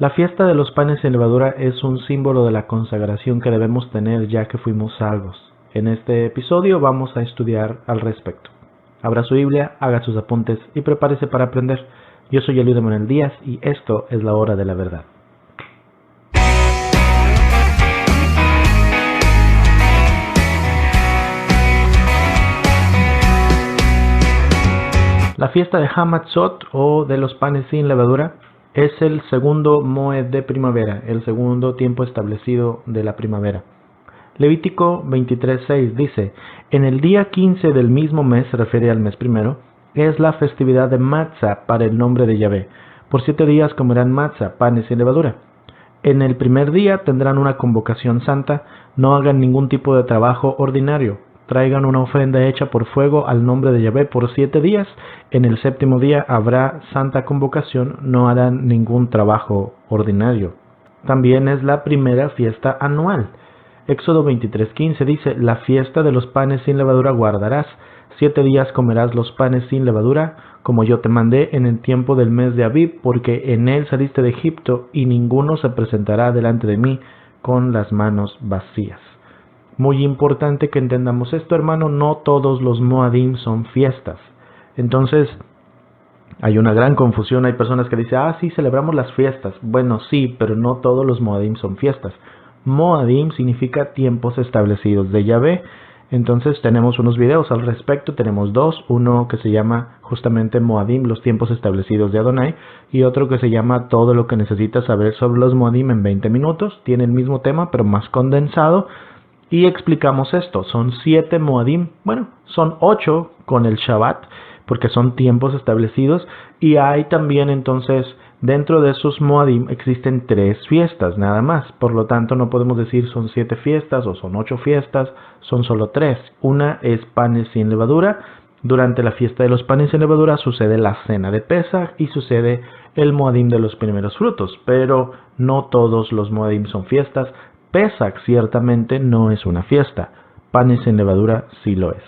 La fiesta de los panes sin levadura es un símbolo de la consagración que debemos tener ya que fuimos salvos. En este episodio vamos a estudiar al respecto. Abra su Biblia, haga sus apuntes y prepárese para aprender. Yo soy Eliud Emanuel Díaz y esto es la hora de la verdad. La fiesta de Hamatzot o de los panes sin levadura es el segundo Moed de primavera, el segundo tiempo establecido de la primavera. Levítico 23:6 dice: en el día 15 del mismo mes, se refiere al mes primero, es la festividad de Matzah para el nombre de Yahvé. Por 7 días comerán matzah, panes sin levadura. En el primer día tendrán una convocación santa, no hagan ningún tipo de trabajo ordinario. Traigan una ofrenda hecha por fuego al nombre de Yahvé por 7 días. En el séptimo día habrá santa convocación, no harán ningún trabajo ordinario. También es la primera fiesta anual. Éxodo 23:15 dice: la fiesta de los panes sin levadura guardarás. 7 días comerás los panes sin levadura, como yo te mandé en el tiempo del mes de Abib, porque en él saliste de Egipto, y ninguno se presentará delante de mí con las manos vacías. Muy importante que entendamos esto, hermano, no todos los Moadim son fiestas. Entonces, hay una gran confusión, hay personas que dicen, sí, celebramos las fiestas. Bueno, sí, pero no todos los Moadim son fiestas. Moadim significa tiempos establecidos de Yahvé. Entonces tenemos unos videos al respecto, tenemos dos, uno que se llama justamente Moadim, los tiempos establecidos de Adonai, y otro que se llama Todo lo que necesitas saber sobre los Moadim en 20 minutos, tiene el mismo tema pero más condensado, y explicamos esto. Son 7 Moadim, bueno, son 8 con el Shabbat, porque son tiempos establecidos, y hay también entonces, dentro de esos Moadim existen 3 fiestas nada más, por lo tanto no podemos decir son 7 fiestas o son 8 fiestas, son solo 3. Una es panes sin levadura. Durante la fiesta de los panes sin levadura sucede la cena de Pesaj y sucede el Moadim de los primeros frutos, pero no todos los Moadim son fiestas. Pesaj ciertamente no es una fiesta, panes sin levadura sí lo es.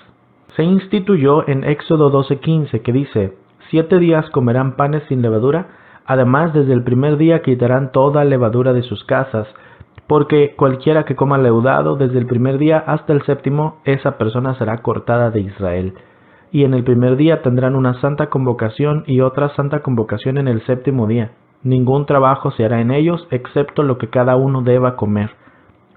Se instituyó en Éxodo 12:15 que dice: 7 días comerán panes sin levadura, además desde el primer día quitarán toda levadura de sus casas, porque cualquiera que coma leudado desde el primer día hasta el séptimo, esa persona será cortada de Israel. Y en el primer día tendrán una santa convocación y otra santa convocación en el séptimo día. Ningún trabajo se hará en ellos, excepto lo que cada uno deba comer.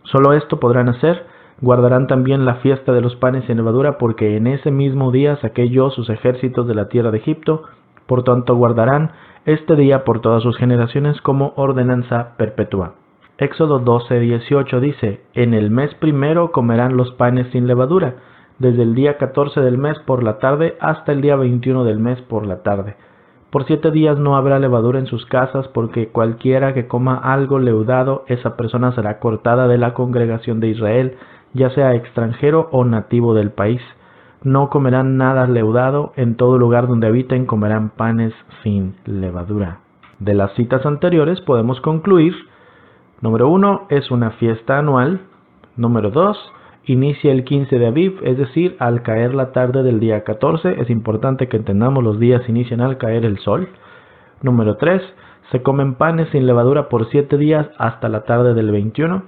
Solo esto podrán hacer. Guardarán también la fiesta de los panes sin levadura, porque en ese mismo día saqué yo sus ejércitos de la tierra de Egipto. Por tanto guardarán este día por todas sus generaciones como ordenanza perpetua. Éxodo 12:18 dice: en el mes primero comerán los panes sin levadura, desde el día 14 del mes por la tarde hasta el día 21 del mes por la tarde. Por 7 días no habrá levadura en sus casas, porque cualquiera que coma algo leudado, esa persona será cortada de la congregación de Israel, ya sea extranjero o nativo del país. No comerán nada leudado, en todo lugar donde habiten comerán panes sin levadura. De las citas anteriores podemos concluir: número 1, es una fiesta anual. Número 2, inicia el 15 de Abib, es decir, al caer la tarde del día 14. Es importante que entendamos, los días inician al caer el sol. Número 3, se comen panes sin levadura por 7 días hasta la tarde del 21.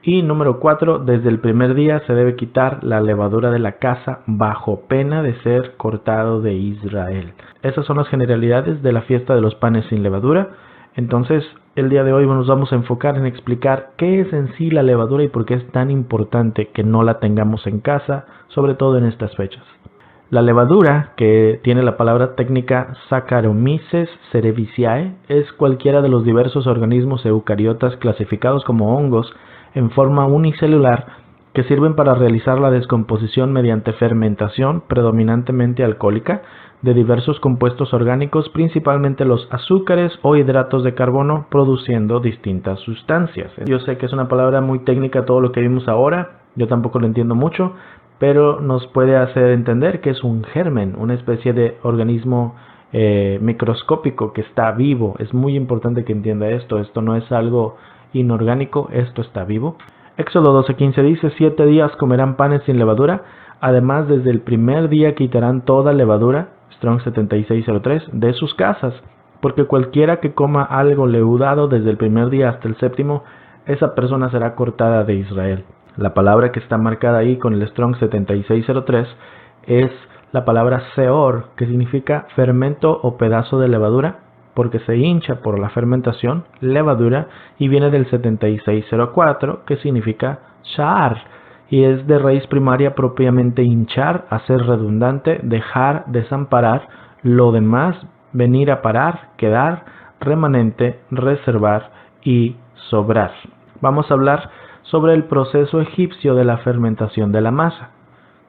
Y número 4, desde el primer día se debe quitar la levadura de la casa bajo pena de ser cortado de Israel. Esas son las generalidades de la fiesta de los panes sin levadura. Entonces, el día de hoy nos vamos a enfocar en explicar qué es en sí la levadura y por qué es tan importante que no la tengamos en casa, sobre todo en estas fechas. La levadura, que tiene la palabra técnica Saccharomyces cerevisiae, es cualquiera de los diversos organismos eucariotas clasificados como hongos en forma unicelular que sirven para realizar la descomposición mediante fermentación predominantemente alcohólica de diversos compuestos orgánicos, principalmente los azúcares o hidratos de carbono, produciendo distintas sustancias. Yo sé que es una palabra muy técnica todo lo que vimos ahora, yo tampoco lo entiendo mucho, pero nos puede hacer entender que es un germen, una especie de organismo microscópico que está vivo. Es muy importante que entienda esto no es algo inorgánico, esto está vivo. Éxodo 12:15 dice: 7 días comerán panes sin levadura, además desde el primer día quitarán toda levadura, Strong 7603, de sus casas, porque cualquiera que coma algo leudado desde el primer día hasta el séptimo, esa persona será cortada de Israel. La palabra que está marcada ahí con el Strong 7603 es la palabra seor, que significa fermento o pedazo de levadura, porque se hincha por la fermentación, levadura, y viene del 7604, que significa sha'ar, y es de raíz primaria propiamente hinchar, hacer redundante, dejar, desamparar, lo demás, venir a parar, quedar, remanente, reservar y sobrar. Vamos a hablar sobre el proceso egipcio de la fermentación de la masa.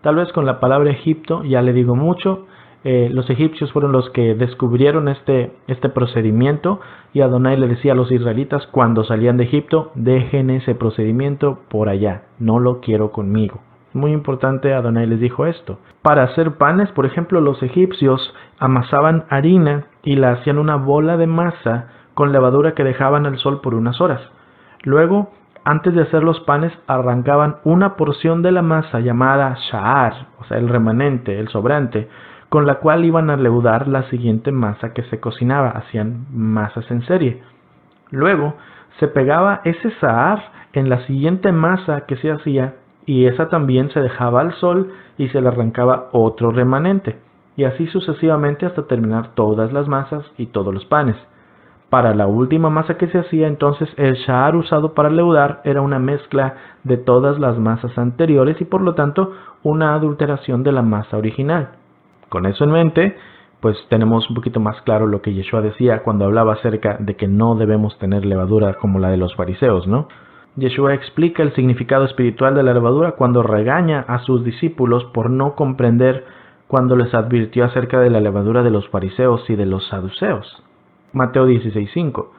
Tal vez con la palabra Egipto ya le digo mucho. Los egipcios fueron los que descubrieron este procedimiento, y Adonai le decía a los israelitas cuando salían de Egipto: dejen ese procedimiento por allá, no lo quiero conmigo. Muy importante, Adonai les dijo esto. Para hacer panes, por ejemplo, los egipcios amasaban harina y la hacían una bola de masa con levadura que dejaban al sol por unas horas. Luego, antes de hacer los panes, arrancaban una porción de la masa llamada sha'ar, o sea, el remanente, el sobrante, con la cual iban a leudar la siguiente masa que se cocinaba. Hacían masas en serie. Luego se pegaba ese sha'ar en la siguiente masa que se hacía, y esa también se dejaba al sol y se le arrancaba otro remanente, y así sucesivamente hasta terminar todas las masas y todos los panes. Para la última masa que se hacía, entonces, el sha'ar usado para leudar era una mezcla de todas las masas anteriores y por lo tanto una adulteración de la masa original. Con eso en mente, pues tenemos un poquito más claro lo que Yeshua decía cuando hablaba acerca de que no debemos tener levadura como la de los fariseos, ¿no? Yeshua explica el significado espiritual de la levadura cuando regaña a sus discípulos por no comprender cuando les advirtió acerca de la levadura de los fariseos y de los saduceos. Mateo 16:5.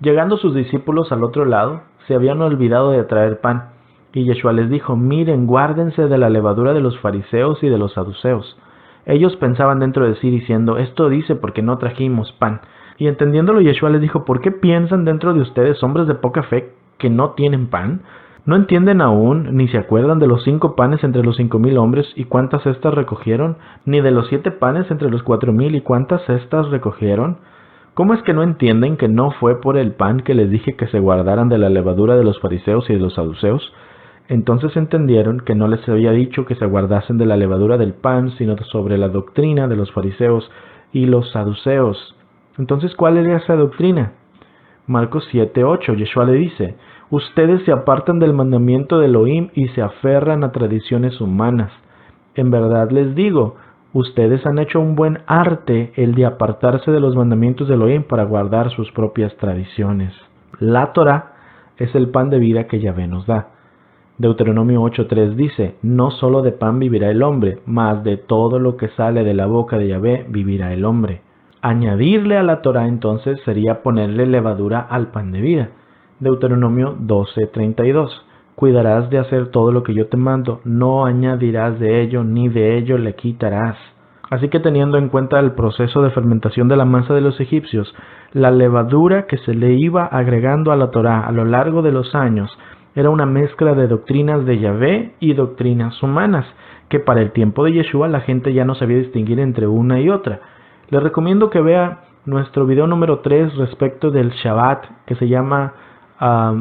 Llegando sus discípulos al otro lado, se habían olvidado de traer pan, y Yeshua les dijo: miren, guárdense de la levadura de los fariseos y de los saduceos. Ellos pensaban dentro de sí diciendo: esto dice porque no trajimos pan. Y entendiéndolo, Yeshua les dijo: ¿por qué piensan dentro de ustedes, hombres de poca fe, que no tienen pan? ¿No entienden aún, ni se acuerdan de los 5 panes entre los 5,000 hombres y cuántas cestas recogieron? ¿Ni de los 7 panes entre los 4,000 y cuántas cestas recogieron? ¿Cómo es que no entienden que no fue por el pan que les dije que se guardaran de la levadura de los fariseos y de los saduceos? Entonces entendieron que no les había dicho que se guardasen de la levadura del pan, sino sobre la doctrina de los fariseos y los saduceos. Entonces, ¿cuál era esa doctrina? Marcos 7:8, Yeshua le dice: ustedes se apartan del mandamiento de Elohim y se aferran a tradiciones humanas. En verdad les digo, ustedes han hecho un buen arte el de apartarse de los mandamientos de Elohim para guardar sus propias tradiciones. La Torá es el pan de vida que Yahvé nos da. Deuteronomio 8:3 dice: no solo de pan vivirá el hombre, mas de todo lo que sale de la boca de Yahvé vivirá el hombre. Añadirle a la Torá entonces sería ponerle levadura al pan de vida. Deuteronomio 12:32. Cuidarás de hacer todo lo que yo te mando, no añadirás de ello, ni de ello le quitarás. Así que teniendo en cuenta el proceso de fermentación de la masa de los egipcios, la levadura que se le iba agregando a la Torá a lo largo de los años era una mezcla de doctrinas de Yahvé y doctrinas humanas, que para el tiempo de Yeshua la gente ya no sabía distinguir entre una y otra. Les recomiendo que vea nuestro video número 3 respecto del Shabbat, que se llama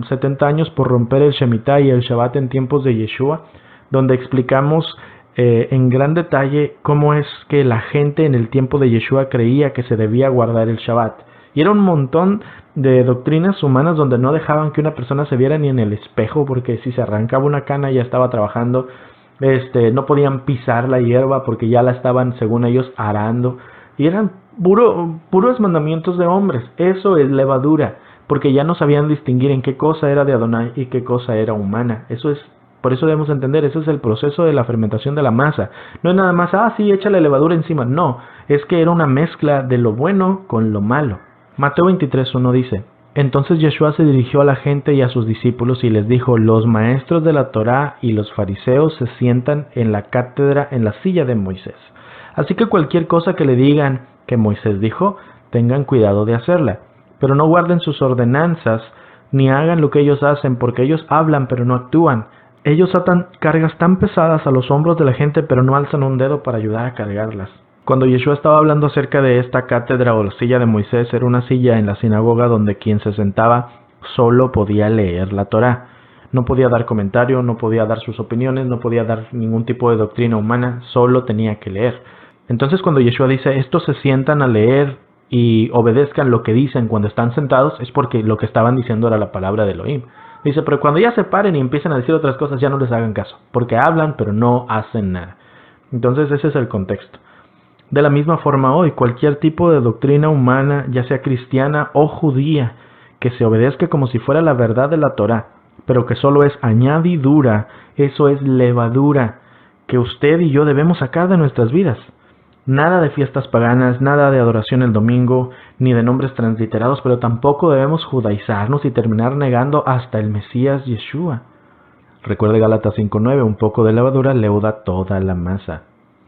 70 años por romper el Shemitah y el Shabbat en tiempos de Yeshua, donde explicamos en gran detalle cómo es que la gente en el tiempo de Yeshua creía que se debía guardar el Shabbat. Y era un montón de doctrinas humanas donde no dejaban que una persona se viera ni en el espejo, porque si se arrancaba una cana ya estaba trabajando. No podían pisar la hierba porque ya la estaban, según ellos, arando. Y eran puros mandamientos de hombres. Eso es levadura, porque ya no sabían distinguir en qué cosa era de Adonai y qué cosa era humana. Por eso debemos entender, ese es el proceso de la fermentación de la masa. No es nada más, sí, échale levadura encima. No, es que era una mezcla de lo bueno con lo malo. Mateo 23:1 dice: entonces Yeshua se dirigió a la gente y a sus discípulos y les dijo: los maestros de la Torá y los fariseos se sientan en la cátedra, en la silla de Moisés. Así que cualquier cosa que le digan que Moisés dijo, tengan cuidado de hacerla. Pero no guarden sus ordenanzas, ni hagan lo que ellos hacen, porque ellos hablan pero no actúan. Ellos atan cargas tan pesadas a los hombros de la gente, pero no alzan un dedo para ayudar a cargarlas. Cuando Yeshua estaba hablando acerca de esta cátedra o la silla de Moisés, era una silla en la sinagoga donde quien se sentaba solo podía leer la Torá. No podía dar comentario, no podía dar sus opiniones, no podía dar ningún tipo de doctrina humana, solo tenía que leer. Entonces cuando Yeshua dice, estos se sientan a leer y obedezcan lo que dicen cuando están sentados, es porque lo que estaban diciendo era la palabra de Elohim. Dice, pero cuando ya se paren y empiecen a decir otras cosas, ya no les hagan caso, porque hablan pero no hacen nada. Entonces ese es el contexto. De la misma forma hoy, cualquier tipo de doctrina humana, ya sea cristiana o judía, que se obedezca como si fuera la verdad de la Torá, pero que solo es añadidura, eso es levadura, que usted y yo debemos sacar de nuestras vidas. Nada de fiestas paganas, nada de adoración el domingo, ni de nombres transliterados, pero tampoco debemos judaizarnos y terminar negando hasta el Mesías Yeshua. Recuerde Gálatas 5:9, un poco de levadura leuda toda la masa.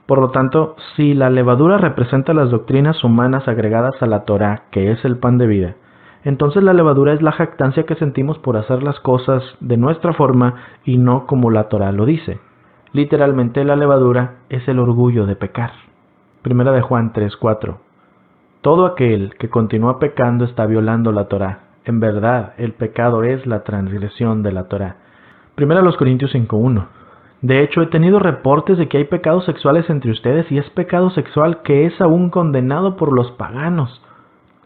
Por lo tanto, si la levadura representa las doctrinas humanas agregadas a la Torá, que es el pan de vida, entonces la levadura es la jactancia que sentimos por hacer las cosas de nuestra forma y no como la Torá lo dice. Literalmente la levadura es el orgullo de pecar. Primera de Juan 3:4. Todo aquel que continúa pecando está violando la Torá. En verdad, el pecado es la transgresión de la Torá. Primera de los Corintios 5:1. De hecho, he tenido reportes de que hay pecados sexuales entre ustedes y es pecado sexual que es aún condenado por los paganos.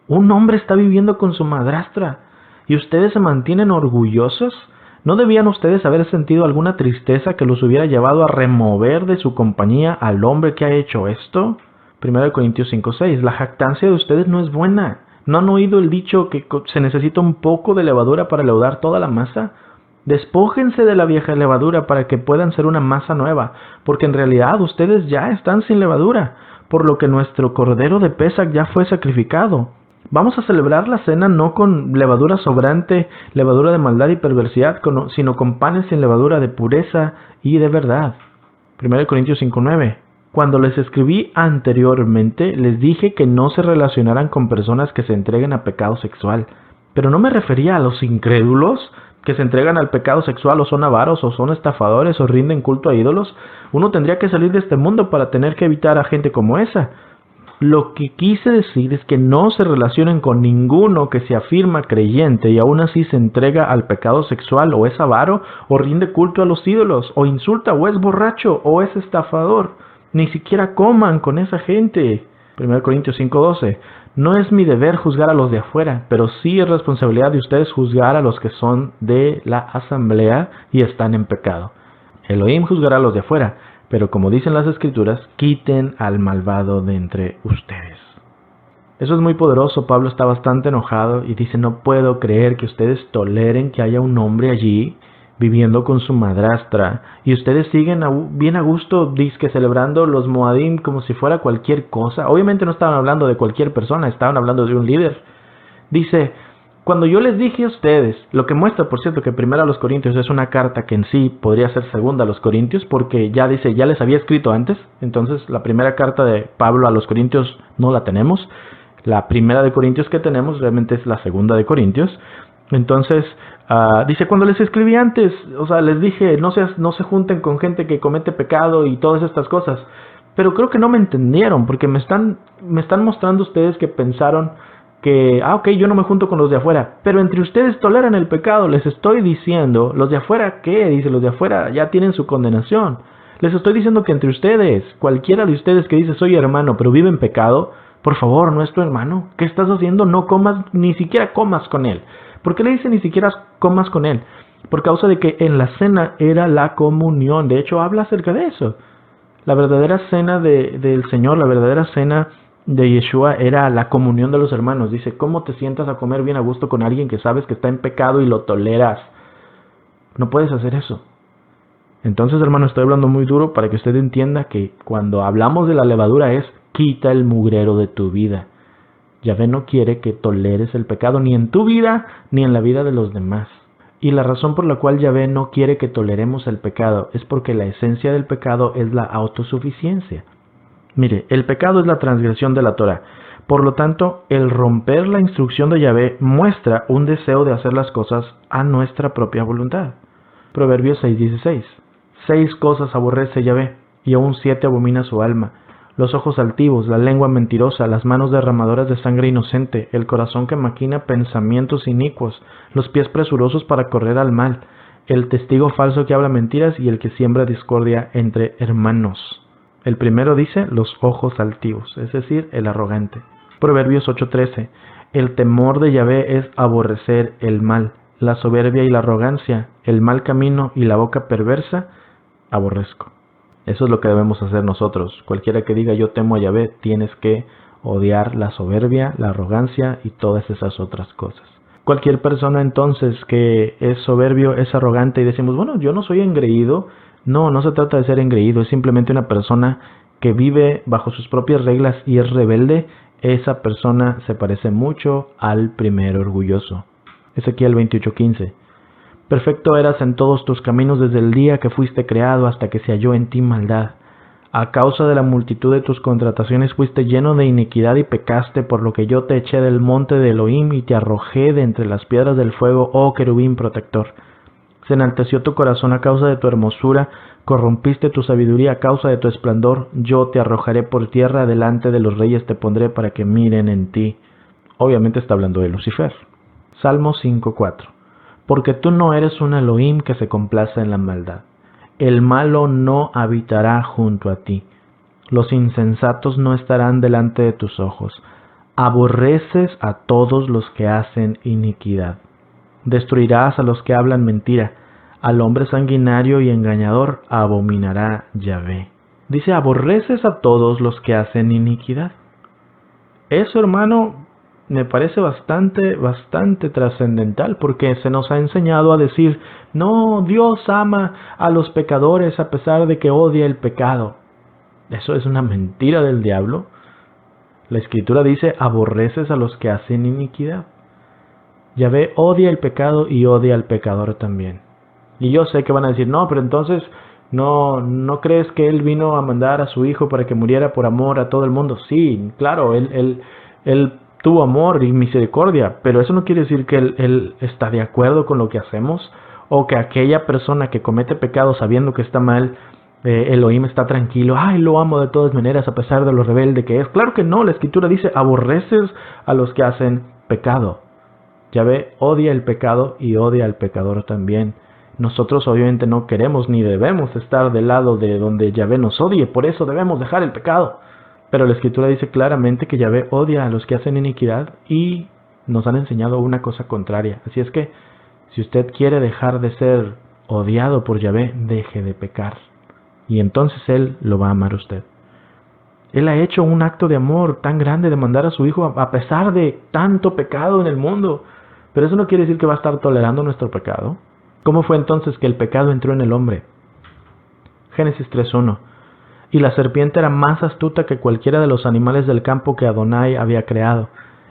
Un hombre está viviendo con su madrastra y ustedes se mantienen orgullosos. ¿No debían ustedes haber sentido alguna tristeza que los hubiera llevado a remover de su compañía al hombre que ha hecho esto? 1 Corintios 5:6. La jactancia de ustedes no es buena. ¿No han oído el dicho que se necesita un poco de levadura para leudar toda la masa? Despójense de la vieja levadura para que puedan ser una masa nueva, porque en realidad ustedes ya están sin levadura, por lo que nuestro cordero de Pesach ya fue sacrificado. Vamos a celebrar la cena no con levadura sobrante, levadura de maldad y perversidad, sino con panes sin levadura de pureza y de verdad. 1 Corintios 5:9. Cuando les escribí anteriormente, les dije que no se relacionaran con personas que se entreguen a pecado sexual, pero no me refería a los incrédulos que se entregan al pecado sexual o son avaros o son estafadores o rinden culto a ídolos. Uno tendría que salir de este mundo para tener que evitar a gente como esa. Lo que quise decir es que no se relacionen con ninguno que se afirma creyente y aún así se entrega al pecado sexual o es avaro o rinde culto a los ídolos o insulta o es borracho o es estafador. Ni siquiera coman con esa gente. 1 Corintios 5:12. No es mi deber juzgar a los de afuera, pero sí es responsabilidad de ustedes juzgar a los que son de la asamblea y están en pecado. Elohim juzgará a los de afuera, pero como dicen las escrituras, quiten al malvado de entre ustedes. Eso es muy poderoso. Pablo está bastante enojado y dice, no puedo creer que ustedes toleren que haya un hombre allí viviendo con su madrastra y ustedes siguen bien a gusto, dizque celebrando los Moadim como si fuera cualquier cosa. Obviamente no estaban hablando de cualquier persona, estaban hablando de un líder. Dice, cuando yo les dije a ustedes, lo que muestra, por cierto, que primera a los Corintios es una carta que en sí podría ser segunda a los Corintios, porque ya dice, ya les había escrito antes, entonces la primera carta de Pablo a los Corintios no la tenemos. La primera de Corintios que tenemos realmente es la segunda de Corintios. Entonces, dice, cuando les escribí antes, o sea, les dije, no se junten con gente que comete pecado y todas estas cosas. Pero creo que no me entendieron, porque me están mostrando ustedes que pensaron que, ok, yo no me junto con los de afuera, pero entre ustedes toleran el pecado. Les estoy diciendo, ¿los de afuera qué? Dice, los de afuera ya tienen su condenación. Les estoy diciendo que entre ustedes, cualquiera de ustedes que dice, soy hermano, pero vive en pecado, por favor, no es tu hermano. ¿Qué estás haciendo? No comas, ni siquiera comas con él. ¿Por qué le dice ni siquiera comas con él? Por causa de que en la cena era la comunión. De hecho, habla acerca de eso. La verdadera cena del Señor, la verdadera cena de Yeshua era la comunión de los hermanos. Dice, ¿cómo te sientas a comer bien a gusto con alguien que sabes que está en pecado y lo toleras? No puedes hacer eso. Entonces, hermano, estoy hablando muy duro para que usted entienda que cuando hablamos de la levadura es quita el mugrero de tu vida. Yahvé no quiere que toleres el pecado ni en tu vida ni en la vida de los demás. Y la razón por la cual Yahvé no quiere que toleremos el pecado es porque la esencia del pecado es la autosuficiencia. Mire, el pecado es la transgresión de la Torah. Por lo tanto, el romper la instrucción de Yahvé muestra un deseo de hacer las cosas a nuestra propia voluntad. Proverbios 6:16. 6 cosas aborrece Yahvé, y aún 7 abomina su alma: los ojos altivos, la lengua mentirosa, las manos derramadoras de sangre inocente, el corazón que maquina pensamientos inicuos, los pies presurosos para correr al mal, el testigo falso que habla mentiras y el que siembra discordia entre hermanos. El primero dice los ojos altivos, es decir, el arrogante. Proverbios 8:13. El temor de Yahvé es aborrecer el mal, la soberbia y la arrogancia, el mal camino y la boca perversa, aborrezco. Eso es lo que debemos hacer nosotros. Cualquiera que diga yo temo a Yahvé, tienes que odiar la soberbia, la arrogancia y todas esas otras cosas. Cualquier persona entonces que es soberbio, es arrogante y decimos, bueno, yo no soy engreído. No, no se trata de ser engreído, es simplemente una persona que vive bajo sus propias reglas y es rebelde. Esa persona se parece mucho al primer orgulloso. Ezequiel 28:15. Perfecto eras en todos tus caminos desde el día que fuiste creado hasta que se halló en ti maldad. A causa de la multitud de tus contrataciones fuiste lleno de iniquidad y pecaste, por lo que yo te eché del monte de Elohim y te arrojé de entre las piedras del fuego, oh querubín protector. Se enalteció tu corazón a causa de tu hermosura, corrompiste tu sabiduría a causa de tu esplendor. Yo te arrojaré por tierra, delante de los reyes te pondré para que miren en ti. Obviamente está hablando de Lucifer. Salmo 5:4. Porque tú no eres un Elohim que se complace en la maldad. El malo no habitará junto a ti. Los insensatos no estarán delante de tus ojos. Aborreces a todos los que hacen iniquidad. Destruirás a los que hablan mentira. Al hombre sanguinario y engañador abominará Yahvé. Dice, aborreces a todos los que hacen iniquidad. Eso, hermano, me parece bastante trascendental, porque se nos ha enseñado a decir, no, Dios ama a los pecadores a pesar de que odia el pecado. Eso es una mentira del diablo. La Escritura dice, aborreces a los que hacen iniquidad. Yahvé odia el pecado y odia al pecador también. Y yo sé que van a decir, no, pero entonces, ¿no crees que Él vino a mandar a su Hijo para que muriera por amor a todo el mundo? Sí, claro, Él tuvo amor y misericordia, pero eso no quiere decir que él está de acuerdo con lo que hacemos, o que aquella persona que comete pecado sabiendo que está mal, Elohim está tranquilo, ay, lo amo de todas maneras a pesar de lo rebelde que es. Claro que no, la Escritura dice, aborreces a los que hacen pecado. Yahvé odia el pecado y odia al pecador también. Nosotros obviamente no queremos ni debemos estar del lado de donde Yahvé nos odie, por eso debemos dejar el pecado. Pero la Escritura dice claramente que Yahvé odia a los que hacen iniquidad y nos han enseñado una cosa contraria. Así es que, si usted quiere dejar de ser odiado por Yahvé, deje de pecar. Y entonces Él lo va a amar a usted. Él ha hecho un acto de amor tan grande de mandar a su Hijo a pesar de tanto pecado en el mundo. Pero eso no quiere decir que va a estar tolerando nuestro pecado. ¿Cómo fue entonces que el pecado entró en el hombre? Génesis 3:1. Y la serpiente era más astuta que cualquiera de los animales del campo que Adonai había creado.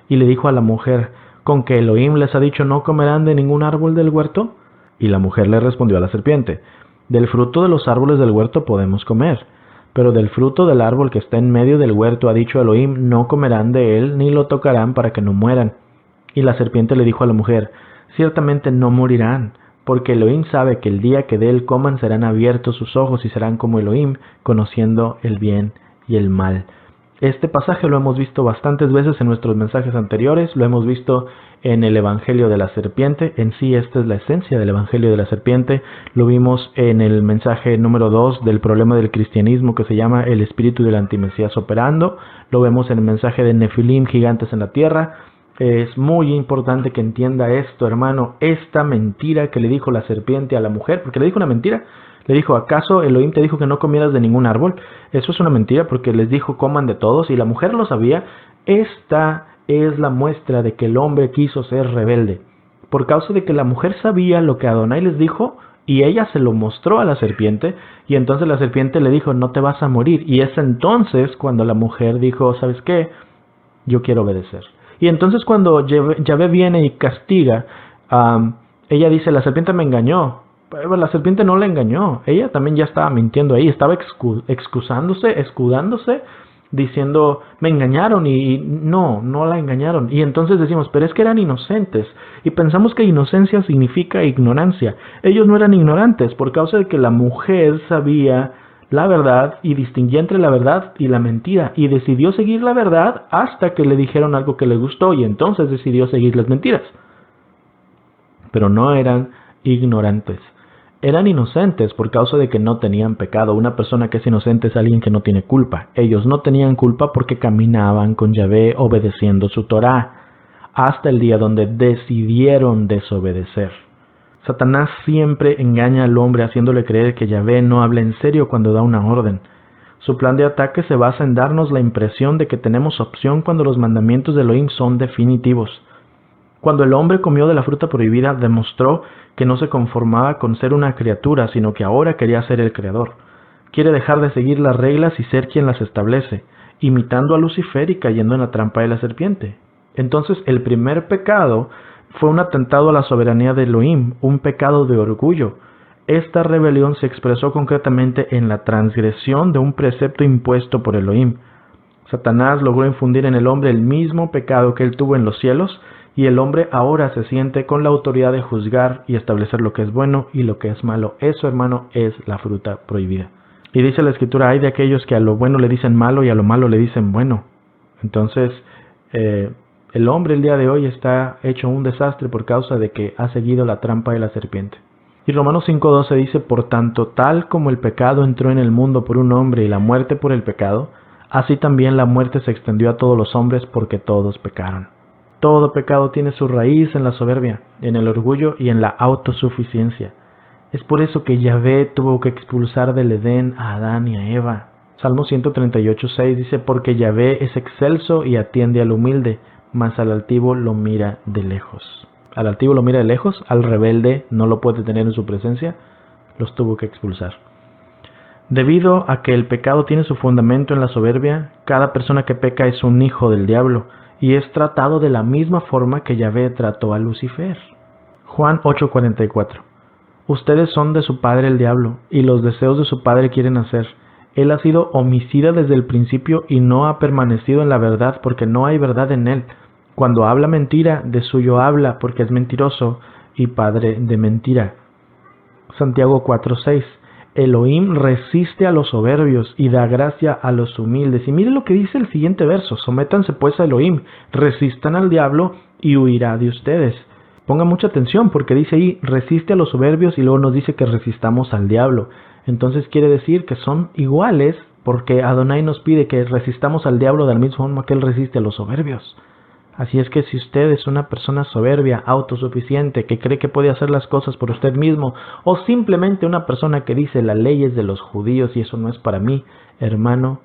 Y le dijo a la mujer, ¿con que Elohim les ha dicho no comerán de ningún árbol del huerto? Y la mujer le respondió a la serpiente, del fruto de los árboles del huerto podemos comer, pero del fruto del árbol que está en medio del huerto ha dicho Elohim, no comerán de él ni lo tocarán para que no mueran. Y la serpiente le dijo a la mujer, ciertamente no morirán, porque Elohim sabe que el día que de él coman serán abiertos sus ojos y serán como Elohim, conociendo el bien y el mal. Este pasaje lo hemos visto bastantes veces en nuestros mensajes anteriores, lo hemos visto en el Evangelio de la Serpiente, en sí esta es la esencia del Evangelio de la Serpiente, lo vimos en el mensaje número 2 del problema del cristianismo que se llama el espíritu del antimesías operando, lo vemos en el mensaje de Nefilim, gigantes en la tierra. Es muy importante que entienda esto, hermano, esta mentira que le dijo la serpiente a la mujer, porque le dijo una mentira, le dijo, ¿acaso Elohim te dijo que no comieras de ningún árbol? Eso es una mentira porque les dijo coman de todos y la mujer lo sabía. Esta es la muestra de que el hombre quiso ser rebelde, por causa de que la mujer sabía lo que Adonai les dijo y ella se lo mostró a la serpiente y entonces la serpiente le dijo, no te vas a morir. Y es entonces cuando la mujer dijo, ¿sabes qué? Yo quiero obedecer. Y entonces cuando Yahvé viene y castiga, ella dice, la serpiente me engañó. Pero la serpiente no la engañó. Ella también ya estaba mintiendo ahí. Estaba escudándose, diciendo, me engañaron y no la engañaron. Y entonces decimos, pero es que eran inocentes. Y pensamos que inocencia significa ignorancia. Ellos no eran ignorantes por causa de que la mujer sabía la verdad y distinguía entre la verdad y la mentira, y decidió seguir la verdad hasta que le dijeron algo que le gustó, y entonces decidió seguir las mentiras. Pero no eran ignorantes, eran inocentes por causa de que no tenían pecado. Una persona que es inocente es alguien que no tiene culpa. Ellos no tenían culpa porque caminaban con Yahvé obedeciendo su Torá, hasta el día donde decidieron desobedecer. Satanás siempre engaña al hombre haciéndole creer que Yahvé no habla en serio cuando da una orden. Su plan de ataque se basa en darnos la impresión de que tenemos opción cuando los mandamientos de Elohim son definitivos. Cuando el hombre comió de la fruta prohibida, demostró que no se conformaba con ser una criatura, sino que ahora quería ser el creador. Quiere dejar de seguir las reglas y ser quien las establece, imitando a Lucifer y cayendo en la trampa de la serpiente. Entonces, el primer pecado fue un atentado a la soberanía de Elohim, un pecado de orgullo. Esta rebelión se expresó concretamente en la transgresión de un precepto impuesto por Elohim. Satanás logró infundir en el hombre el mismo pecado que él tuvo en los cielos, y el hombre ahora se siente con la autoridad de juzgar y establecer lo que es bueno y lo que es malo. Eso, hermano, es la fruta prohibida. Y dice la Escritura, hay de aquellos que a lo bueno le dicen malo y a lo malo le dicen bueno. Entonces, el hombre el día de hoy está hecho un desastre por causa de que ha seguido la trampa de la serpiente. Y Romanos 5:12 dice, por tanto, tal como el pecado entró en el mundo por un hombre y la muerte por el pecado, así también la muerte se extendió a todos los hombres porque todos pecaron. Todo pecado tiene su raíz en la soberbia, en el orgullo y en la autosuficiencia. Es por eso que Yahvé tuvo que expulsar del Edén a Adán y a Eva. Salmo 138:6 dice, porque Yahvé es excelso y atiende al humilde, mas al altivo lo mira de lejos. Al altivo lo mira de lejos, al rebelde no lo puede tener en su presencia, los tuvo que expulsar. Debido a que el pecado tiene su fundamento en la soberbia, cada persona que peca es un hijo del diablo, y es tratado de la misma forma que Yahvé trató a Lucifer. Juan 8:44. Ustedes son de su padre el diablo, y los deseos de su padre quieren hacer. Él ha sido homicida desde el principio y no ha permanecido en la verdad porque no hay verdad en él. Cuando habla mentira, de suyo habla porque es mentiroso y padre de mentira. Santiago 4:6. Elohim resiste a los soberbios y da gracia a los humildes. Y mire lo que dice el siguiente verso. Sométanse pues a Elohim, resistan al diablo y huirá de ustedes. Ponga mucha atención porque dice ahí, resiste a los soberbios y luego nos dice que resistamos al diablo. Entonces quiere decir que son iguales porque Adonai nos pide que resistamos al diablo de la misma forma que él resiste a los soberbios. Así es que si usted es una persona soberbia, autosuficiente, que cree que puede hacer las cosas por usted mismo, o simplemente una persona que dice la ley es de los judíos y eso no es para mí, hermano,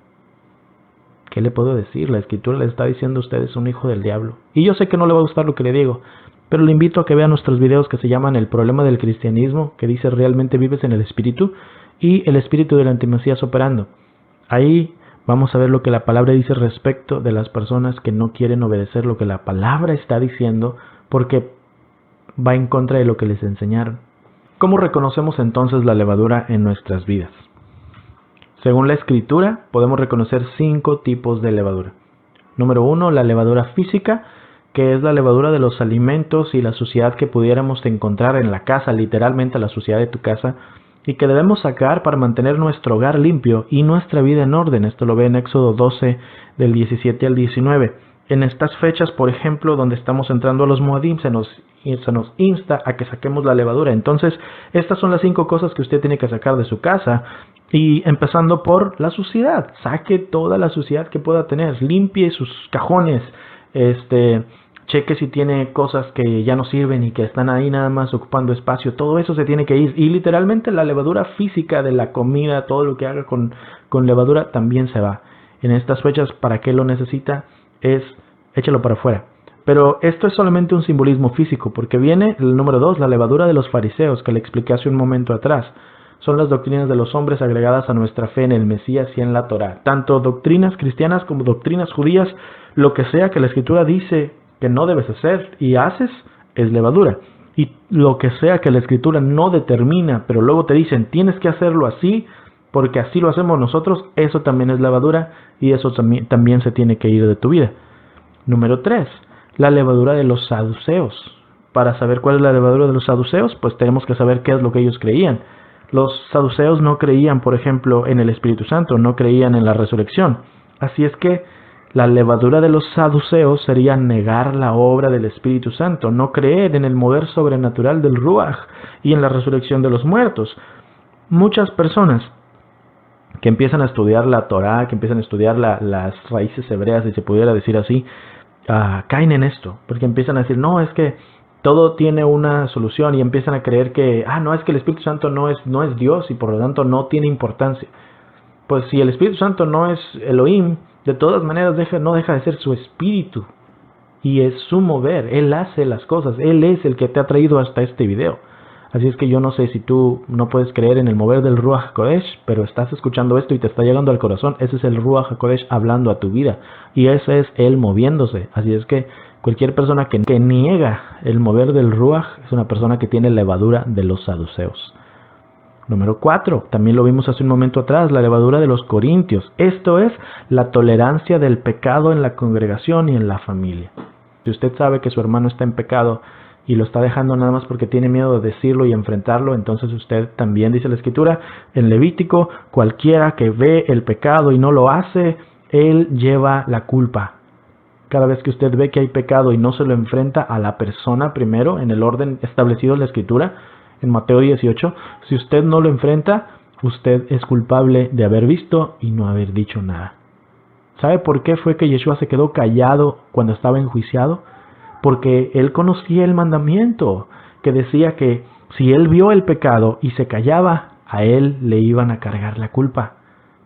¿qué le puedo decir? La Escritura le está diciendo a usted es un hijo del diablo. Y yo sé que no le va a gustar lo que le digo, pero le invito a que vea nuestros videos que se llaman El problema del cristianismo, que dice realmente vives en el Espíritu, y el Espíritu del Antimesías operando. Ahí vamos a ver lo que la palabra dice respecto de las personas que no quieren obedecer lo que la palabra está diciendo porque va en contra de lo que les enseñaron. ¿Cómo reconocemos entonces la levadura en nuestras vidas? Según la Escritura, podemos reconocer 5 tipos de levadura. Número 1, la levadura física, que es la levadura de los alimentos y la suciedad que pudiéramos encontrar en la casa, literalmente la suciedad de tu casa, y que debemos sacar para mantener nuestro hogar limpio y nuestra vida en orden. Esto lo ve en Éxodo 12, del 17 al 19. En estas fechas, por ejemplo, donde estamos entrando a los Moadim, se nos insta a que saquemos la levadura. Entonces, estas son las 5 cosas que usted tiene que sacar de su casa. Y empezando por la suciedad. Saque toda la suciedad que pueda tener. Limpie sus cajones. Cheque si tiene cosas que ya no sirven y que están ahí nada más ocupando espacio. Todo eso se tiene que ir. Y literalmente la levadura física de la comida, todo lo que haga con levadura también se va. En estas fechas, ¿para qué lo necesita? Échalo para afuera. Pero esto es solamente un simbolismo físico, porque viene el número 2, la levadura de los fariseos, que le expliqué hace un momento atrás. Son las doctrinas de los hombres agregadas a nuestra fe en el Mesías y en la Torá. Tanto doctrinas cristianas como doctrinas judías, lo que sea que la Escritura dice que no debes hacer y haces, es levadura. Y lo que sea que la Escritura no determina, pero luego te dicen, tienes que hacerlo así, porque así lo hacemos nosotros, eso también es levadura y eso también se tiene que ir de tu vida. Número 3, la levadura de los saduceos. Para saber cuál es la levadura de los saduceos, pues tenemos que saber qué es lo que ellos creían. Los saduceos no creían, por ejemplo, en el Espíritu Santo, no creían en la resurrección. Así es que la levadura de los saduceos sería negar la obra del Espíritu Santo, no creer en el mover sobrenatural del Ruaj y en la resurrección de los muertos. Muchas personas que empiezan a estudiar la Torá, que empiezan a estudiar las raíces hebreas, si se pudiera decir así, caen en esto, porque empiezan a decir, no, es que todo tiene una solución, y empiezan a creer que, no, es que el Espíritu Santo no es Dios y por lo tanto no tiene importancia. Pues si el Espíritu Santo no es Elohim, de todas maneras no deja de ser su espíritu, y es su mover. Él hace las cosas, Él es el que te ha traído hasta este video. Así es que yo no sé si tú no puedes creer en el mover del Ruach HaKodesh, pero estás escuchando esto y te está llegando al corazón. Ese es el Ruach HaKodesh hablando a tu vida, y ese es Él moviéndose. Así es que cualquier persona que niega el mover del Ruach es una persona que tiene levadura de los saduceos. Número 4, también lo vimos hace un momento atrás, la levadura de los corintios. Esto es la tolerancia del pecado en la congregación y en la familia. Si usted sabe que su hermano está en pecado y lo está dejando nada más porque tiene miedo de decirlo y enfrentarlo, entonces usted también, dice la Escritura en Levítico, cualquiera que ve el pecado y no lo hace, él lleva la culpa. Cada vez que usted ve que hay pecado y no se lo enfrenta a la persona primero, en el orden establecido en la Escritura, en Mateo 18, si usted no lo enfrenta, usted es culpable de haber visto y no haber dicho nada. ¿Sabe por qué fue que Yeshua se quedó callado cuando estaba enjuiciado? Porque él conocía el mandamiento, que decía que si él vio el pecado y se callaba, a él le iban a cargar la culpa.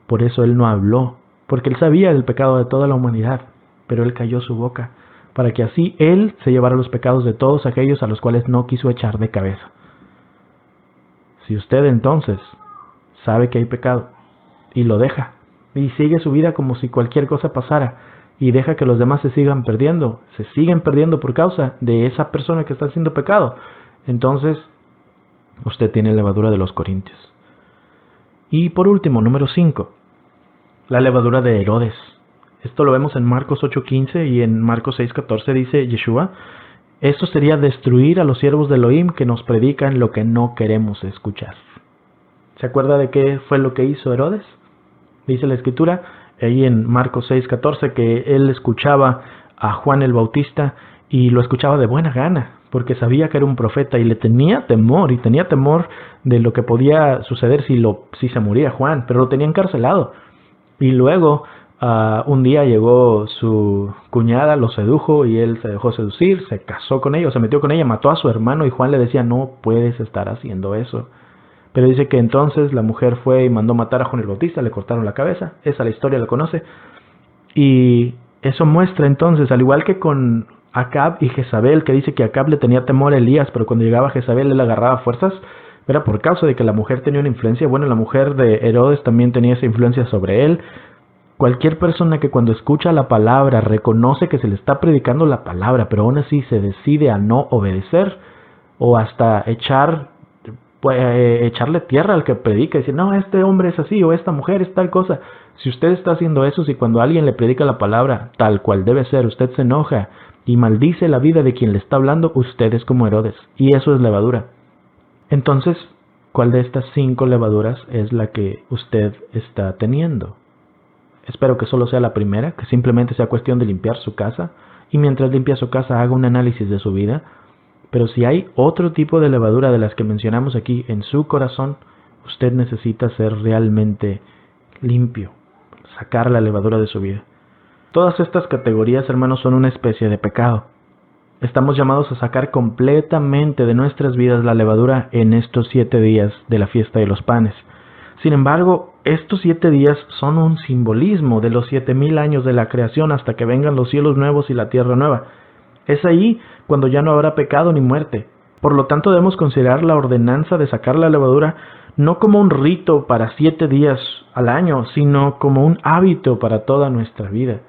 Por eso él no habló, porque él sabía del pecado de toda la humanidad, pero él calló su boca, para que así él se llevara los pecados de todos aquellos a los cuales no quiso echar de cabeza. Si usted entonces sabe que hay pecado y lo deja y sigue su vida como si cualquier cosa pasara y deja que los demás se siguen perdiendo por causa de esa persona que está haciendo pecado, entonces usted tiene levadura de los corintios. Y por último, número 5, la levadura de Herodes. Esto lo vemos en Marcos 8:15 y en Marcos 6:14 dice Yeshua, esto sería destruir a los siervos de Elohim que nos predican lo que no queremos escuchar. ¿Se acuerda de qué fue lo que hizo Herodes? Dice la Escritura, ahí en Marcos 6:14, que él escuchaba a Juan el Bautista y lo escuchaba de buena gana, porque sabía que era un profeta y le tenía temor, y tenía temor de lo que podía suceder si se moría Juan, pero lo tenía encarcelado. Y luego un día llegó su cuñada, lo sedujo y él se dejó seducir, se casó con ella, se metió con ella, mató a su hermano, y Juan le decía, no puedes estar haciendo eso. Pero dice que entonces la mujer fue y mandó matar a Juan el Bautista, le cortaron la cabeza. Esa la historia la conoce. Y eso muestra entonces, al igual que con Acab y Jezabel, que dice que Acab le tenía temor a Elías, pero cuando llegaba Jezabel él agarraba fuerzas, era por causa de que la mujer tenía una influencia. Bueno, la mujer de Herodes también tenía esa influencia sobre él. Cualquier persona que cuando escucha la palabra reconoce que se le está predicando la palabra, pero aún así se decide a no obedecer, o hasta echarle tierra al que predica y decir, no, este hombre es así o esta mujer es tal cosa. Si usted está haciendo eso, si cuando alguien le predica la palabra tal cual debe ser, usted se enoja y maldice la vida de quien le está hablando, usted es como Herodes, y eso es levadura. Entonces, ¿cuál de estas 5 levaduras es la que usted está teniendo? Espero que solo sea la primera, que simplemente sea cuestión de limpiar su casa, y mientras limpia su casa haga un análisis de su vida. Pero si hay otro tipo de levadura de las que mencionamos aquí en su corazón, usted necesita ser realmente limpio, sacar la levadura de su vida. Todas estas categorías, hermanos, son una especie de pecado. Estamos llamados a sacar completamente de nuestras vidas la levadura en estos 7 días de la fiesta de los panes. Sin embargo, estos 7 días son un simbolismo de los 7000 años de la creación hasta que vengan los cielos nuevos y la tierra nueva. Es ahí cuando ya no habrá pecado ni muerte. Por lo tanto, debemos considerar la ordenanza de sacar la levadura no como un rito para 7 días al año, sino como un hábito para toda nuestra vida.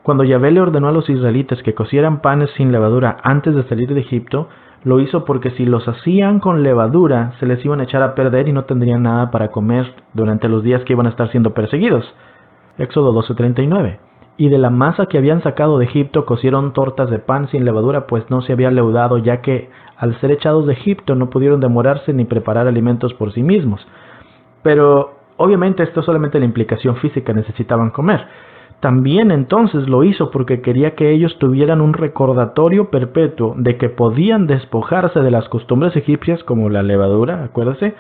Cuando Yahvé le ordenó a los israelitas que cocieran panes sin levadura antes de salir de Egipto, lo hizo porque si los hacían con levadura, se les iban a echar a perder y no tendrían nada para comer durante los días que iban a estar siendo perseguidos. Éxodo 12:39. Y de la masa que habían sacado de Egipto cocieron tortas de pan sin levadura, pues no se había leudado, ya que al ser echados de Egipto no pudieron demorarse ni preparar alimentos por sí mismos. Pero obviamente esto es solamente la implicación física, necesitaban comer. También entonces lo hizo porque quería que ellos tuvieran un recordatorio perpetuo de que podían despojarse de las costumbres egipcias como la levadura, acuérdese,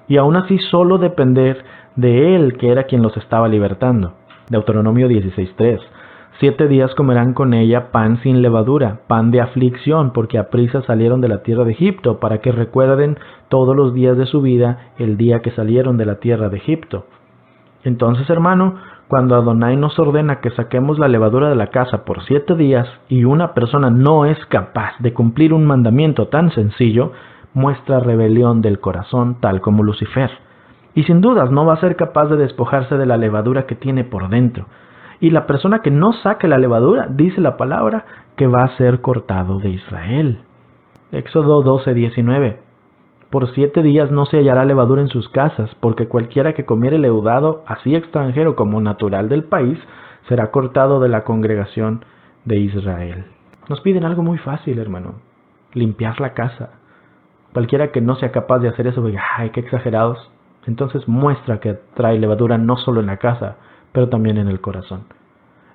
y aún así solo depender de él, que era quien los estaba libertando. Deuteronomio 16:3. 7 días comerán con ella pan sin levadura, pan de aflicción, porque aprisa salieron de la tierra de Egipto, para que recuerden todos los días de su vida el día que salieron de la tierra de Egipto. Entonces, hermano, cuando Adonai nos ordena que saquemos la levadura de la casa por 7 días y una persona no es capaz de cumplir un mandamiento tan sencillo, muestra rebelión del corazón tal como Lucifer. Y sin dudas no va a ser capaz de despojarse de la levadura que tiene por dentro. Y la persona que no saque la levadura, dice la palabra, que va a ser cortado de Israel. Éxodo 12:19. Por 7 días no se hallará levadura en sus casas, porque cualquiera que comiere leudado, así extranjero como natural del país, será cortado de la congregación de Israel. Nos piden algo muy fácil, hermano: limpiar la casa. Cualquiera que no sea capaz de hacer eso, diga, ¡ay, qué exagerados! Entonces muestra que trae levadura no solo en la casa, pero también en el corazón.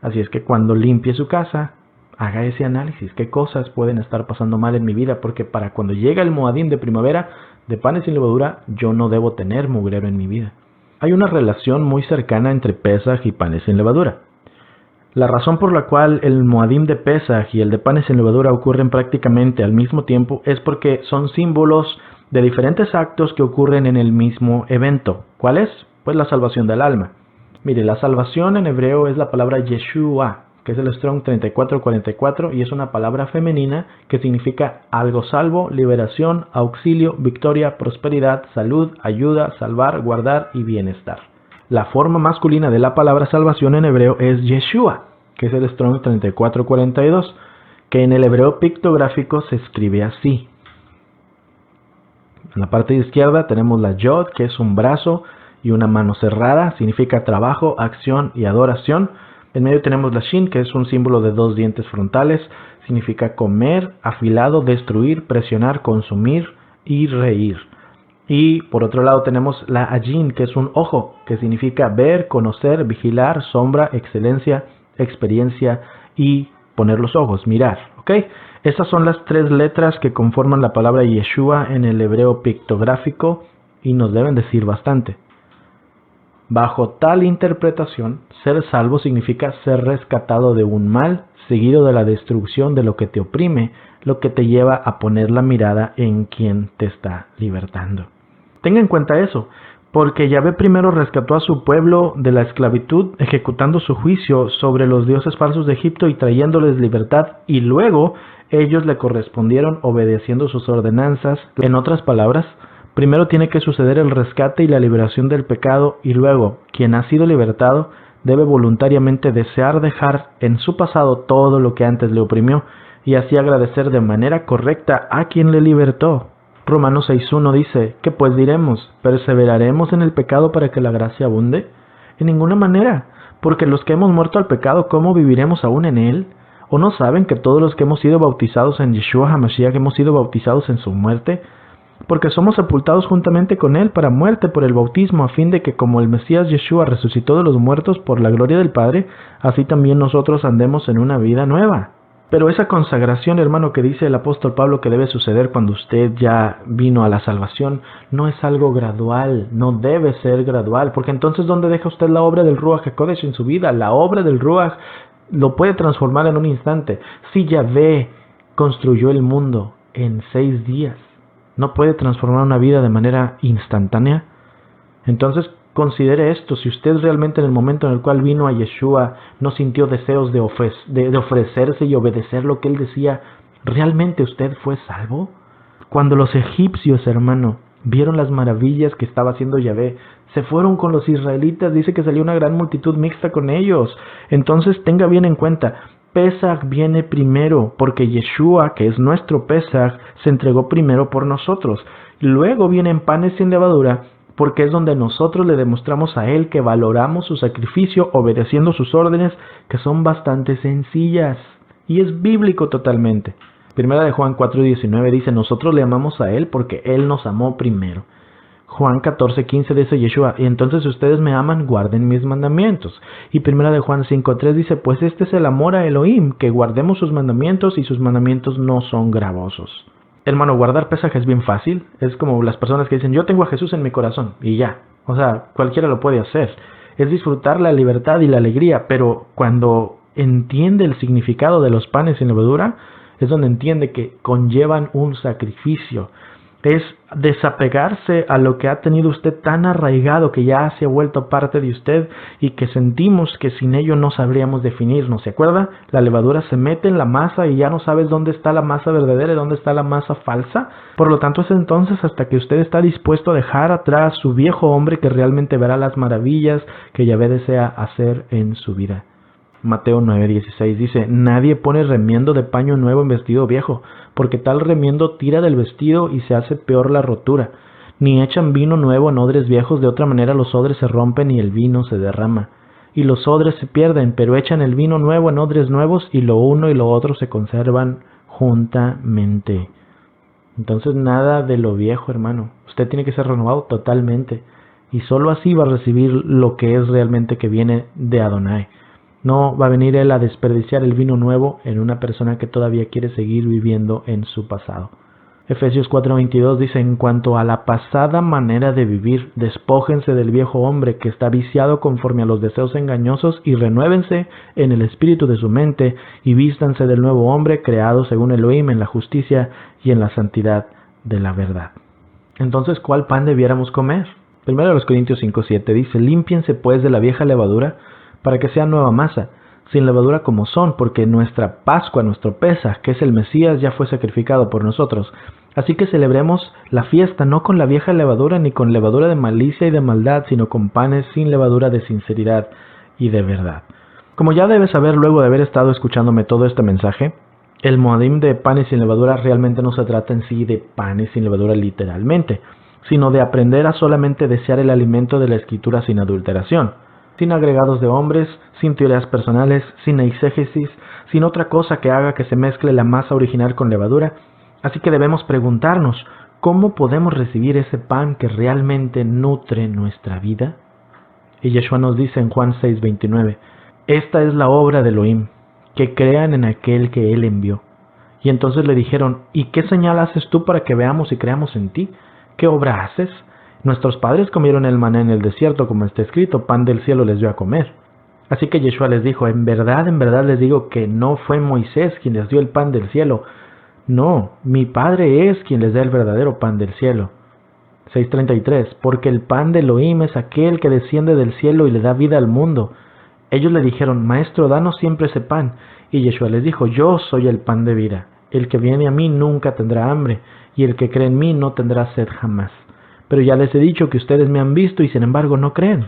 Así es que cuando limpie su casa, haga ese análisis. ¿Qué cosas pueden estar pasando mal en mi vida? Porque para cuando llega el Moadim de primavera, de panes sin levadura, yo no debo tener mugrero en mi vida. Hay una relación muy cercana entre Pesaj y panes sin levadura. La razón por la cual el Moadim de Pesaj y el de panes sin levadura ocurren prácticamente al mismo tiempo es porque son símbolos de diferentes actos que ocurren en el mismo evento. ¿Cuál es? Pues la salvación del alma. Mire, la salvación en hebreo es la palabra Yeshua, que es el Strong 3444, y es una palabra femenina que significa algo salvo, liberación, auxilio, victoria, prosperidad, salud, ayuda, salvar, guardar y bienestar. La forma masculina de la palabra salvación en hebreo es Yeshua, que es el Strong 3442, que en el hebreo pictográfico se escribe así. En la parte izquierda tenemos la Yod, que es un brazo y una mano cerrada, significa trabajo, acción y adoración. En medio tenemos la Shin, que es un símbolo de 2 dientes frontales, significa comer, afilado, destruir, presionar, consumir y reír. Y por otro lado tenemos la Ajin, que es un ojo, que significa ver, conocer, vigilar, sombra, excelencia, experiencia y poner los ojos, mirar, ¿ok? Estas son las 3 letras que conforman la palabra Yeshua en el hebreo pictográfico y nos deben decir bastante. Bajo tal interpretación, ser salvo significa ser rescatado de un mal, seguido de la destrucción de lo que te oprime, lo que te lleva a poner la mirada en quien te está libertando. Tenga en cuenta eso, porque Yahvé primero rescató a su pueblo de la esclavitud, ejecutando su juicio sobre los dioses falsos de Egipto y trayéndoles libertad, y luego ellos le correspondieron obedeciendo sus ordenanzas. En otras palabras, primero tiene que suceder el rescate y la liberación del pecado, y luego, quien ha sido libertado debe voluntariamente desear dejar en su pasado todo lo que antes le oprimió, y así agradecer de manera correcta a quien le libertó. Romanos 6:1 dice, ¿qué pues diremos? ¿Perseveraremos en el pecado para que la gracia abunde? En ninguna manera, porque los que hemos muerto al pecado, ¿cómo viviremos aún en él? ¿O no saben que todos los que hemos sido bautizados en Yeshua HaMashiach hemos sido bautizados en su muerte? Porque somos sepultados juntamente con él para muerte por el bautismo, a fin de que como el Mesías Yeshua resucitó de los muertos por la gloria del Padre, así también nosotros andemos en una vida nueva. Pero esa consagración, hermano, que dice el apóstol Pablo que debe suceder cuando usted ya vino a la salvación, no es algo gradual, no debe ser gradual, porque entonces ¿dónde deja usted la obra del Ruach HaKodesh en su vida? La obra del Ruach lo puede transformar en un instante. Si Yahvé construyó el mundo en 6 días, ¿no puede transformar una vida de manera instantánea? Entonces, considere esto: si usted realmente en el momento en el cual vino a Yeshua no sintió deseos de ofrecerse y obedecer lo que él decía, ¿realmente usted fue salvo? Cuando los egipcios, hermano, vieron las maravillas que estaba haciendo Yahvé, se fueron con los israelitas, dice que salió una gran multitud mixta con ellos. Entonces tenga bien en cuenta, Pesaj viene primero, porque Yeshua, que es nuestro Pesaj, se entregó primero por nosotros. Luego vienen panes sin levadura, porque es donde nosotros le demostramos a Él que valoramos su sacrificio obedeciendo sus órdenes, que son bastante sencillas, y es bíblico totalmente. Primera de Juan 4:19 dice, nosotros le amamos a Él porque Él nos amó primero. Juan 14:15 dice Yeshua, y entonces ustedes me aman, guarden mis mandamientos. Y primera de Juan 5:3 dice, pues este es el amor a Elohim, que guardemos sus mandamientos y sus mandamientos no son gravosos. Hermano, guardar pesaje es bien fácil. Es como las personas que dicen, yo tengo a Jesús en mi corazón, y ya. O sea, cualquiera lo puede hacer. Es disfrutar la libertad y la alegría, pero cuando entiende el significado de los panes sin levadura, es donde entiende que conllevan un sacrificio. Es desapegarse a lo que ha tenido usted tan arraigado que ya se ha vuelto parte de usted y que sentimos que sin ello no sabríamos definirnos. ¿Se acuerda? La levadura se mete en la masa y ya no sabes dónde está la masa verdadera y dónde está la masa falsa. Por lo tanto, es entonces hasta que usted está dispuesto a dejar atrás su viejo hombre que realmente verá las maravillas que Yahvé desea hacer en su vida. Mateo 9:16 dice, nadie pone remiendo de paño nuevo en vestido viejo, porque tal remiendo tira del vestido y se hace peor la rotura. Ni echan vino nuevo en odres viejos, de otra manera los odres se rompen y el vino se derrama. Y los odres se pierden, pero echan el vino nuevo en odres nuevos y lo uno y lo otro se conservan juntamente. Entonces nada de lo viejo, hermano. Usted tiene que ser renovado totalmente. Y solo así va a recibir lo que es realmente que viene de Adonai. No va a venir Él a desperdiciar el vino nuevo en una persona que todavía quiere seguir viviendo en su pasado. Efesios 4:22 dice, en cuanto a la pasada manera de vivir, despójense del viejo hombre que está viciado conforme a los deseos engañosos y renuévense en el espíritu de su mente y vístanse del nuevo hombre creado según Elohim en la justicia y en la santidad de la verdad. Entonces, ¿cuál pan debiéramos comer? 1 Corintios 5:7 dice, límpiense pues de la vieja levadura para que sea nueva masa, sin levadura como son, porque nuestra Pascua, nuestro Pesaj, que es el Mesías, ya fue sacrificado por nosotros. Así que celebremos la fiesta no con la vieja levadura ni con levadura de malicia y de maldad, sino con panes sin levadura de sinceridad y de verdad. Como ya debes saber luego de haber estado escuchándome todo este mensaje, el moadim de panes sin levadura realmente no se trata en sí de panes sin levadura literalmente, sino de aprender a solamente desear el alimento de la Escritura sin adulteración, sin agregados de hombres, sin teorías personales, sin eisegesis, sin otra cosa que haga que se mezcle la masa original con levadura. Así que debemos preguntarnos, ¿cómo podemos recibir ese pan que realmente nutre nuestra vida? Y Yeshua nos dice en Juan 6:29, esta es la obra de Elohim, que crean en aquel que Él envió. Y entonces le dijeron, ¿y qué señal haces tú para que veamos y creamos en ti? ¿Qué obra haces? Nuestros padres comieron el maná en el desierto, como está escrito, pan del cielo les dio a comer. Así que Yeshua les dijo, en verdad les digo que no fue Moisés quien les dio el pan del cielo. No, mi Padre es quien les da el verdadero pan del cielo. 6:33, porque el pan de Elohim es aquel que desciende del cielo y le da vida al mundo. Ellos le dijeron, Maestro, danos siempre ese pan. Y Yeshua les dijo, yo soy el pan de vida. El que viene a mí nunca tendrá hambre, y el que cree en mí no tendrá sed jamás. Pero ya les he dicho que ustedes me han visto y sin embargo no creen.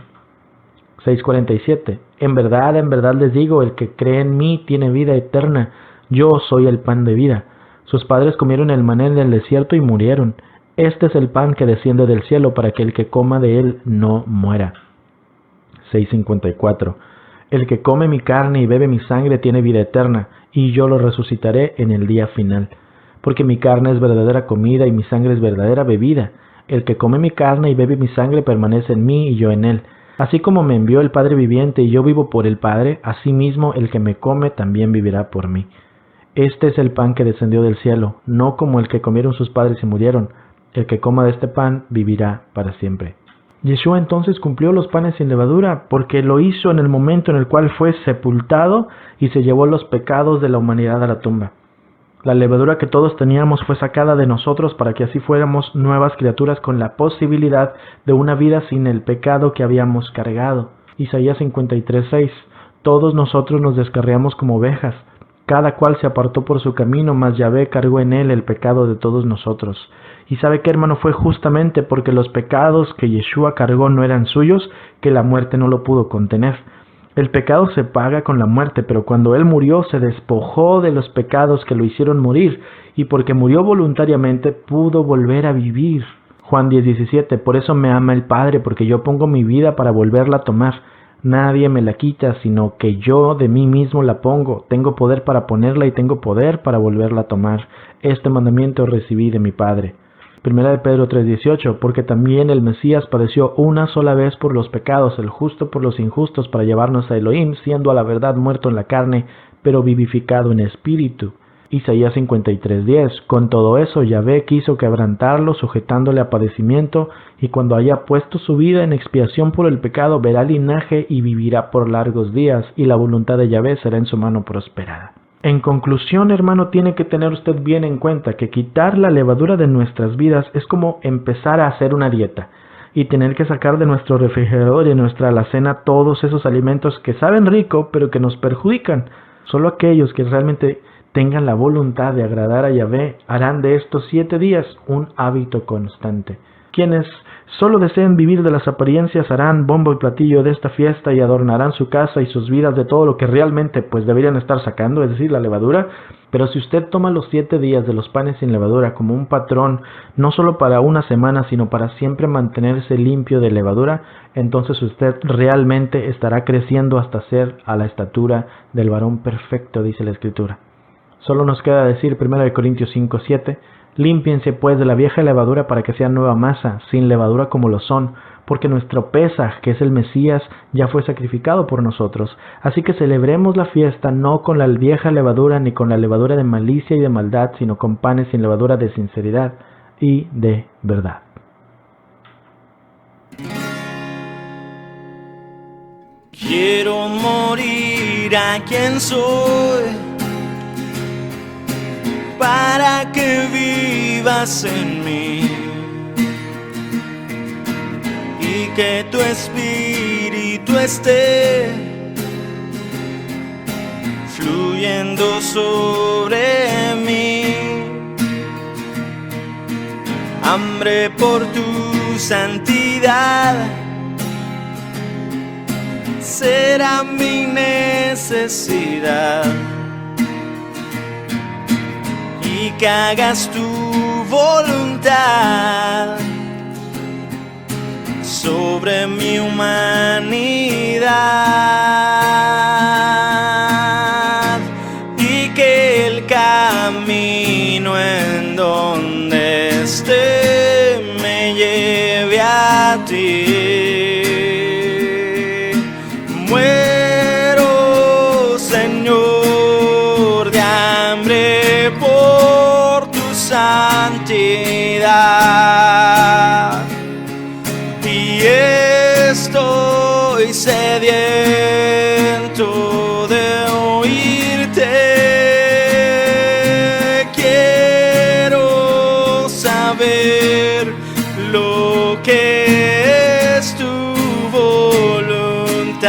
6:47. En verdad les digo, el que cree en mí tiene vida eterna. Yo soy el pan de vida. Sus padres comieron el maná en el desierto y murieron. Este es el pan que desciende del cielo para que el que coma de él no muera. 6:54. El que come mi carne y bebe mi sangre tiene vida eterna, y yo lo resucitaré en el día final. Porque mi carne es verdadera comida y mi sangre es verdadera bebida. El que come mi carne y bebe mi sangre permanece en mí y yo en él. Así como me envió el Padre viviente y yo vivo por el Padre, asimismo el que me come también vivirá por mí. Este es el pan que descendió del cielo, no como el que comieron sus padres y murieron. El que coma de este pan vivirá para siempre. Yeshua entonces cumplió los panes sin levadura, porque lo hizo en el momento en el cual fue sepultado y se llevó los pecados de la humanidad a la tumba. La levadura que todos teníamos fue sacada de nosotros para que así fuéramos nuevas criaturas con la posibilidad de una vida sin el pecado que habíamos cargado. Isaías 53:6. Todos nosotros nos descarriamos como ovejas, cada cual se apartó por su camino, mas Yahvé cargó en él el pecado de todos nosotros. Y sabe que, hermano, fue justamente porque los pecados que Yeshua cargó no eran suyos, que la muerte no lo pudo contener. El pecado se paga con la muerte, pero cuando Él murió se despojó de los pecados que lo hicieron morir, y porque murió voluntariamente pudo volver a vivir. Juan 10:17, por eso me ama el Padre, porque yo pongo mi vida para volverla a tomar. Nadie me la quita, sino que yo de mí mismo la pongo. Tengo poder para ponerla y tengo poder para volverla a tomar. Este mandamiento recibí de mi Padre. Primera de Pedro 3:18, porque también el Mesías padeció una sola vez por los pecados, el justo por los injustos, para llevarnos a Elohim, siendo a la verdad muerto en la carne, pero vivificado en espíritu. Isaías 53:10, con todo eso Yahvé quiso quebrantarlo, sujetándole a padecimiento, y cuando haya puesto su vida en expiación por el pecado, verá linaje y vivirá por largos días, y la voluntad de Yahvé será en su mano prosperada. En conclusión, hermano, tiene que tener usted bien en cuenta que quitar la levadura de nuestras vidas es como empezar a hacer una dieta y tener que sacar de nuestro refrigerador y de nuestra alacena todos esos alimentos que saben rico pero que nos perjudican. Solo aquellos que realmente tengan la voluntad de agradar a Yahvé harán de estos 7 días un hábito constante. Quienes solo deseen vivir de las apariencias harán bombo y platillo de esta fiesta y adornarán su casa y sus vidas de todo lo que realmente pues deberían estar sacando, es decir, la levadura. Pero si usted toma los 7 días de los panes sin levadura como un patrón, no solo para una semana, sino para siempre mantenerse limpio de levadura, entonces usted realmente estará creciendo hasta ser a la estatura del varón perfecto, dice la Escritura. Solo nos queda decir 1 Corintios 5:7, límpiense pues de la vieja levadura para que sea nueva masa, sin levadura como lo son, porque nuestro Pesaj, que es el Mesías, ya fue sacrificado por nosotros. Así que celebremos la fiesta no con la vieja levadura ni con la levadura de malicia y de maldad, sino con panes sin levadura de sinceridad y de verdad. Quiero morir a quien soy, para que vivas en mí y que tu espíritu esté fluyendo sobre mí. Hambre por tu santidad será mi necesidad. Y que hagas tu voluntad sobre mi humanidad, y que el camino en donde esté me lleve a ti. Muero, Señor, de hambre por tu santidad, y estoy sediento de oírte. Quiero saber lo que es tu voluntad,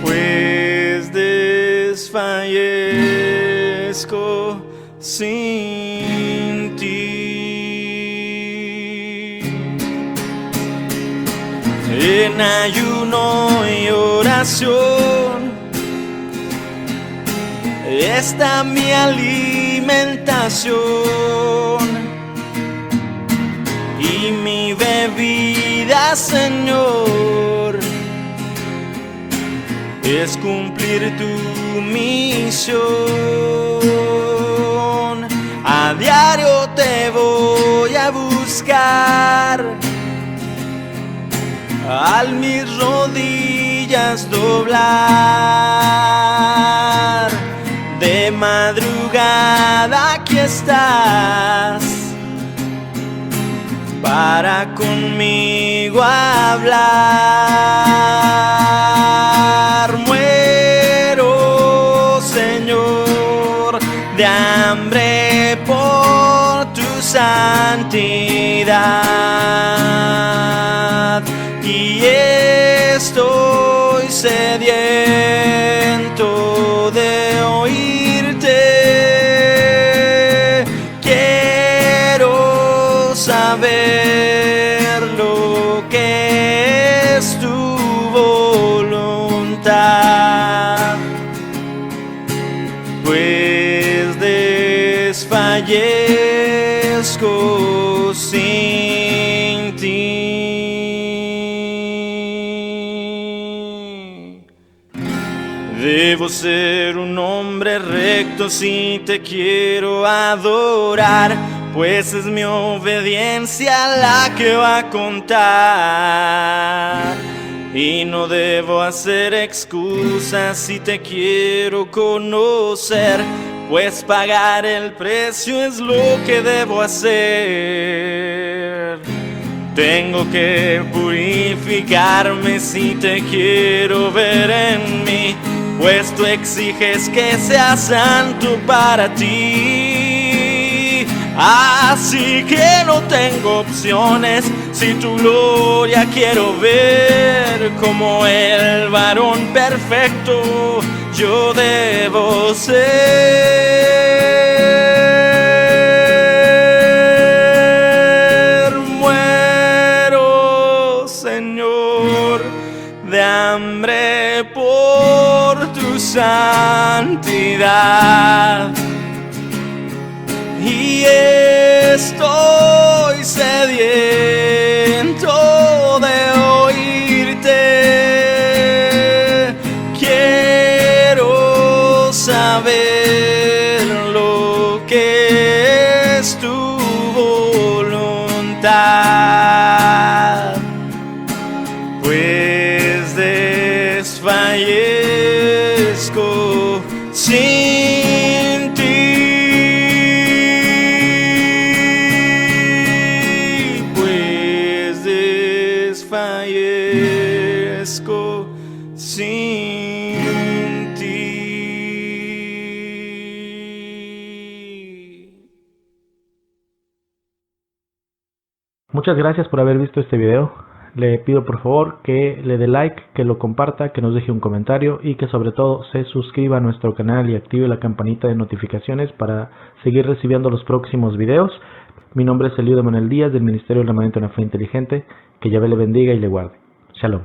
pues desfallezco sin ti. En ayuno y oración está mi alimentación, y mi bebida, Señor, es cumplir tu misión. A diario te voy a buscar, al mis rodillas doblar. De madrugada aquí estás para conmigo hablar. Muero, Señor, de hambre por tu santidad, y estoy sediento de oírte. Quiero saber lo que es tu voluntad, pues desfallezco Debo ser un hombre recto si te quiero adorar, pues es mi obediencia la que va a contar. Y no debo hacer excusas si te quiero conocer, pues pagar el precio es lo que debo hacer. Tengo que purificarme si te quiero ver en mí, pues tú exiges que sea santo para ti. Así que no tengo opciones, si tu gloria quiero ver, como el varón perfecto yo debo ser. Muero, Señor, de hambre por tu santidad, y estoy sediento de oírte. Quiero saber lo que es tu voluntad, pues desfallezco sin ti, pues desfallezco sin ti. Muchas gracias por haber visto este video. Le pido por favor que le dé like, que lo comparta, que nos deje un comentario y que sobre todo se suscriba a nuestro canal y active la campanita de notificaciones para seguir recibiendo los próximos videos. Mi nombre es Eliud Emanuel Díaz del Ministerio del Remanente de una Fe Inteligente. Que Yahvé le bendiga y le guarde. Shalom.